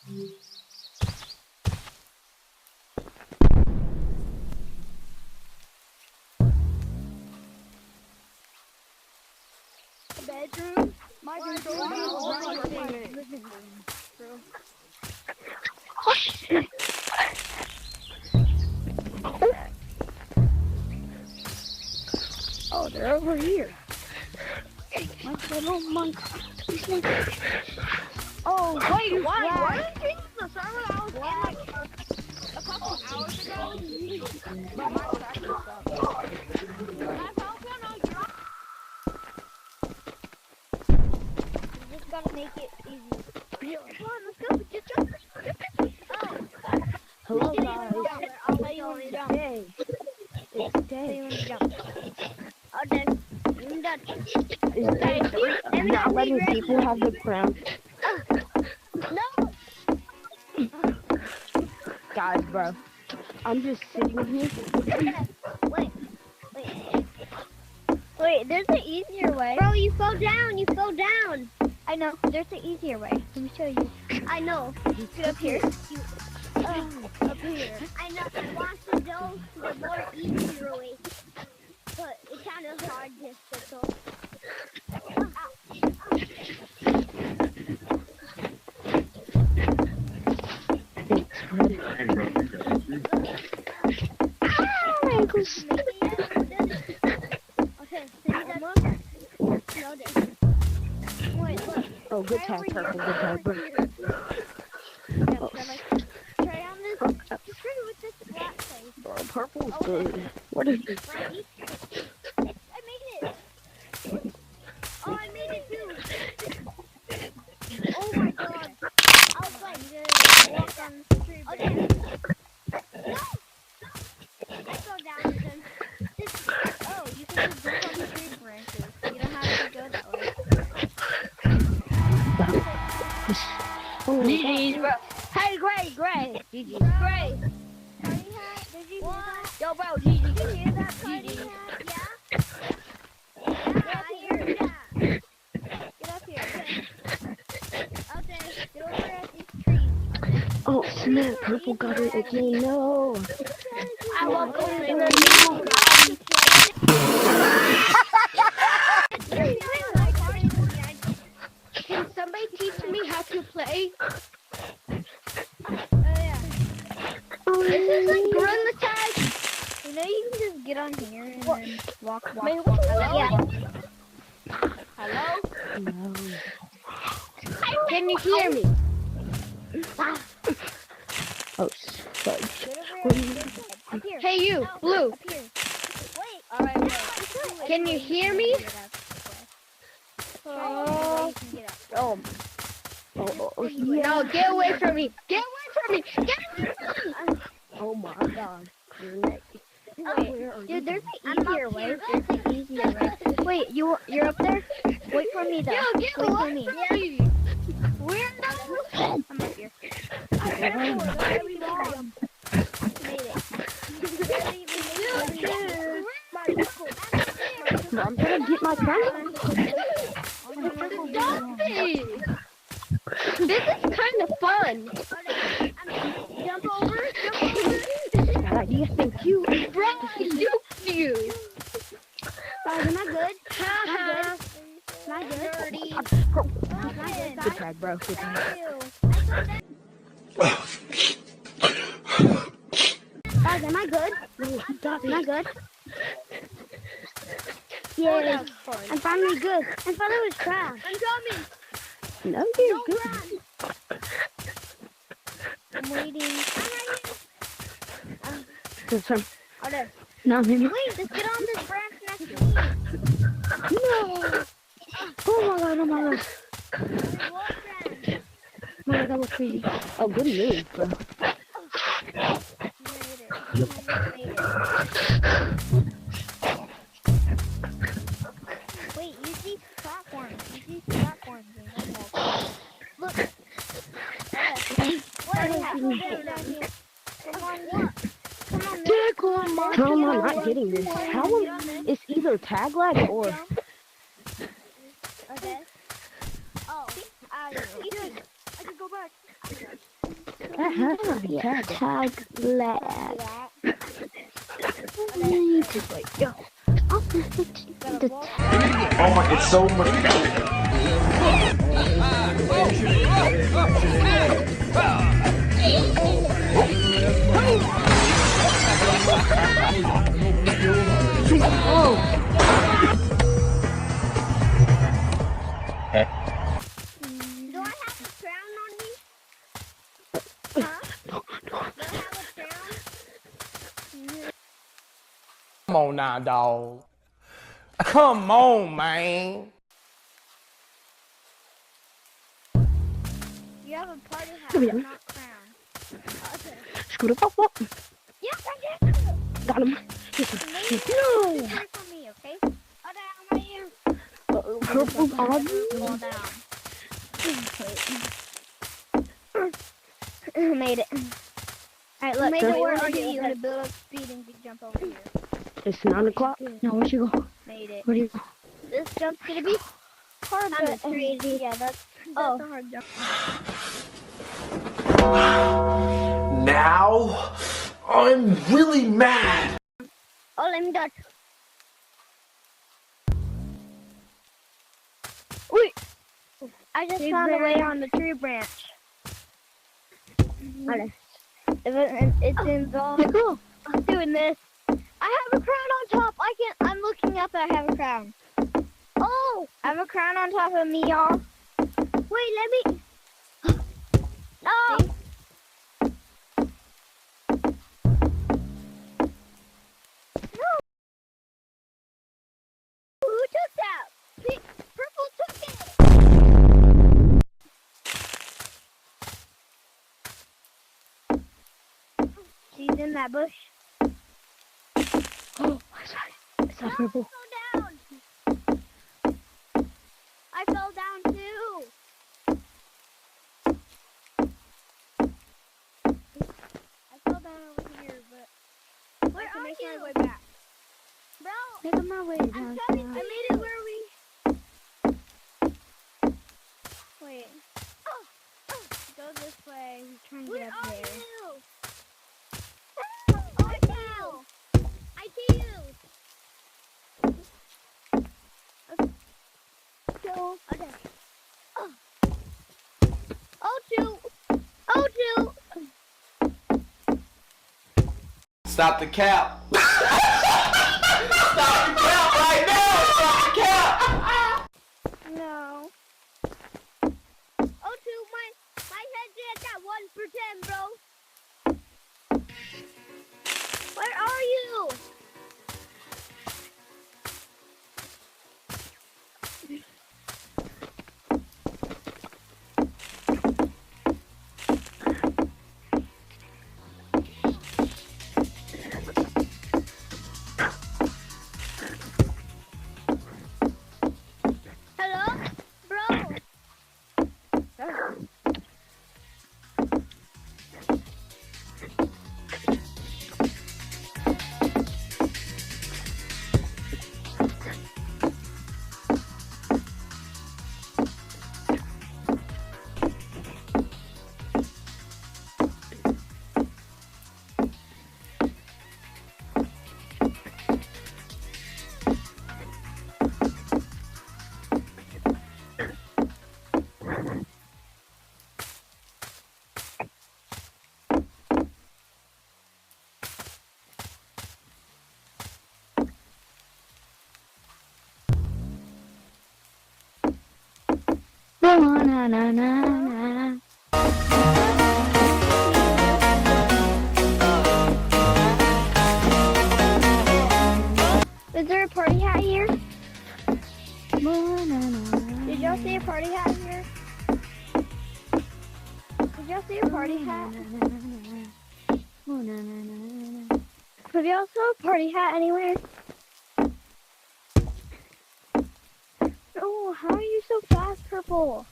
Bedroom. My controller is right in my living room, bro. Oh, they're over here. My little monkey. Oh, wait, why did you change the server that was in like a couple hours ago? But my server sucks. you just gotta make it easy. Come on, let's go. Just jump. Hello guys. I'll tell you when to jump. It's Tell you day. when to jump. Oh, then. I'm done. It's day 3 of not letting people have the crown. No! Guys, bro. I'm just sitting here. Wait, there's an easier way. Bro, you fell down. You fell down. I know, there's an easier way. Let me show you. I know. Get up here. Up here. I know. I want to go the more easier way. But it kind of hard just to go. Thanks, Fred. Oh, good tag, purple. Good tag, bro. Oh, Try on this. Just try with this black place. bro, purple's good. What is this? I made it. Oh, I made it too. Oh my god. I was like, walk on the tree. Okay. No! I fell down again. Oh, you can just jump on the tree branches. You don't have to go that way. GG's, bro. Hey, Gray. GG. Gray. Did you hear that? Yo, bro, GG. Did you hear that party hat? Yeah? Yeah, I hear that. Get up here. Okay, get over at these trees. Oh, snap. Purple got it again. No. I won't go in the Can somebody teach me how to play? This is like Gorilla Tag. You know you can just get on here and then walk. Hello? Hello? No. Can you hear me? Oh, fudge. Get over here. Up here. Hey you, Blue. Up here. Wait. Alright, wait. Can you hear me? Oh. Oh, yeah. No, get away from me. Get away from me. Get away from me. Oh my god. Dude, there's an easier way. There's an easier way. Wait, you're up there? Wait for me though. Yo, get Wait for away me. from me. Where I'm up here. I'm gonna get my crown. Stop it. This is kind of fun. Jump over. Bad idea, thank you. Bro, you. Am I good? Haha. Am I good? Dirty. Good try, bro. Good try. Guys, am I good? Am I good? Yeah, I'm finally good. I thought it was trash. I'm coming. No, you're good. I'm waiting. Good try. Oh, there. No, maybe. Wait, just get on this branch next to me. No. Oh my god, oh my god. What branch? Oh my god, that was crazy. Oh, good move, bro. Wait, use these platforms. Use these platforms. Look. How am I not getting this? It's either tag lag or... Okay. Oh, I can go back. That has to be tag. Tag lag. Just like, yo. The Oh my, it's so much. Do I have a crown on me? Huh? Do I have a crown? Come on now, dog. Come on, man. You have a party hat, Here we go. not crown. Okay. Scooter pop pop. Yes, I did. Got him. No. Wait for me, okay? Oh, down right here. Purple's on. Fall down. Made it. Alright, look. Made Made it it where where are you? you're gonna build up speed and jump over here. It's 9 o'clock. No, where'd you go? Made it. Where'd you go? This jump's gonna be hard. That's crazy. Yeah, that's Oh. a hard jump. Now, I'm really mad. Oh, let me dodge. Wait. I just Tree found a way branch. on the tree branch. Okay. It's involved Cool. doing this. I have a crown on top. I'm looking up and I have a crown. Oh, I have a crown on top of me, y'all. Wait, let me. No. See? Who took that? Purple took it. She's in that bush. Oh, it's not purple. I fell down. I fell down too. I fell down over here, but Where I can are make you? my way back. Bro, Making my way I'm down. coming. I made it where we. Wait. Oh, go this way. We're trying to Where get up are there. you? Oh, I fell. I see you. Two. Okay. Oh. Oh, two. Oh, two. Stop the cap. Stop the cap right now. Stop the cap. No. Oh, two. My head's at that 1%, bro. Where are you? Hello? Bro. Na na na na. Is there a party hat here? Na na na. Did y'all see a party hat here? Did y'all see a party hat? Have y'all saw a party hat anywhere? Oh, how are you so fast, Purple?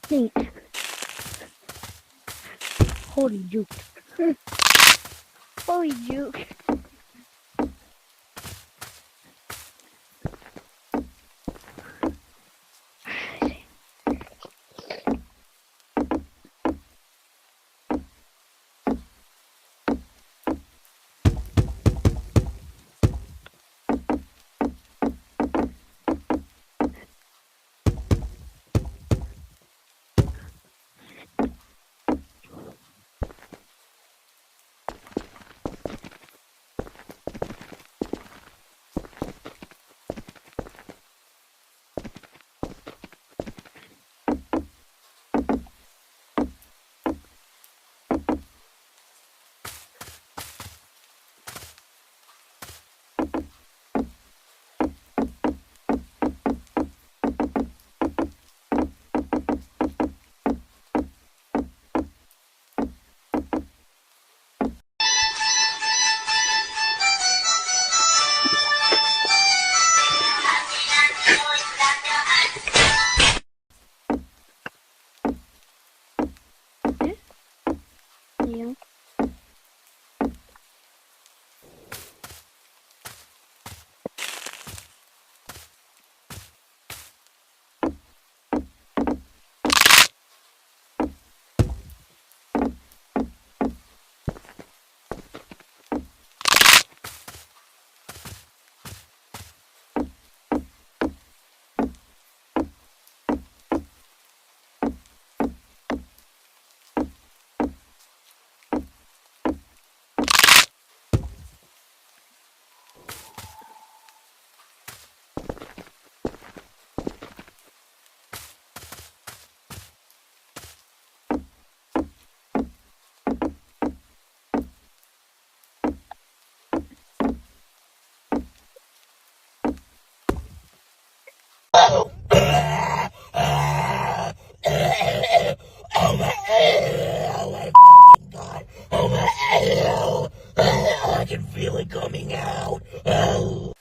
Think. Holy juke. Oh, Joey Juke. Yeah. I can feel it coming out. Oh.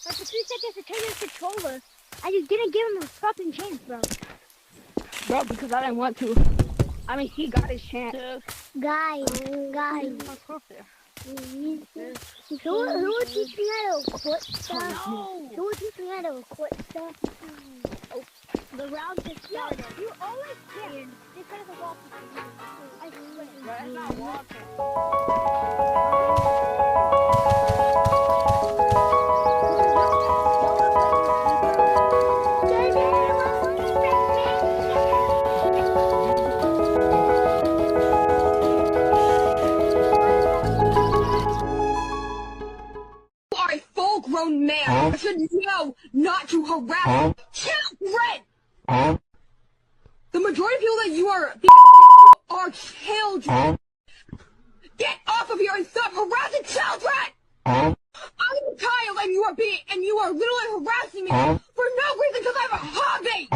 But for 2 seconds to turn his controller, I just didn't give him a fucking chance, bro. Bro, because I didn't want to. I mean, he got his chance. Guys. Who will teach me how to quit stuff? Who will teach me how to quit stuff? Oh, the round just started. You always can. Just kind of a walk. I swear. That's not walking. You are a full-grown man. You should know not to harass children. The majority of people that you are being are children. Get off of here and stop harassing children. I'm a child, and you are literally harassing me for no reason because I have a hobby.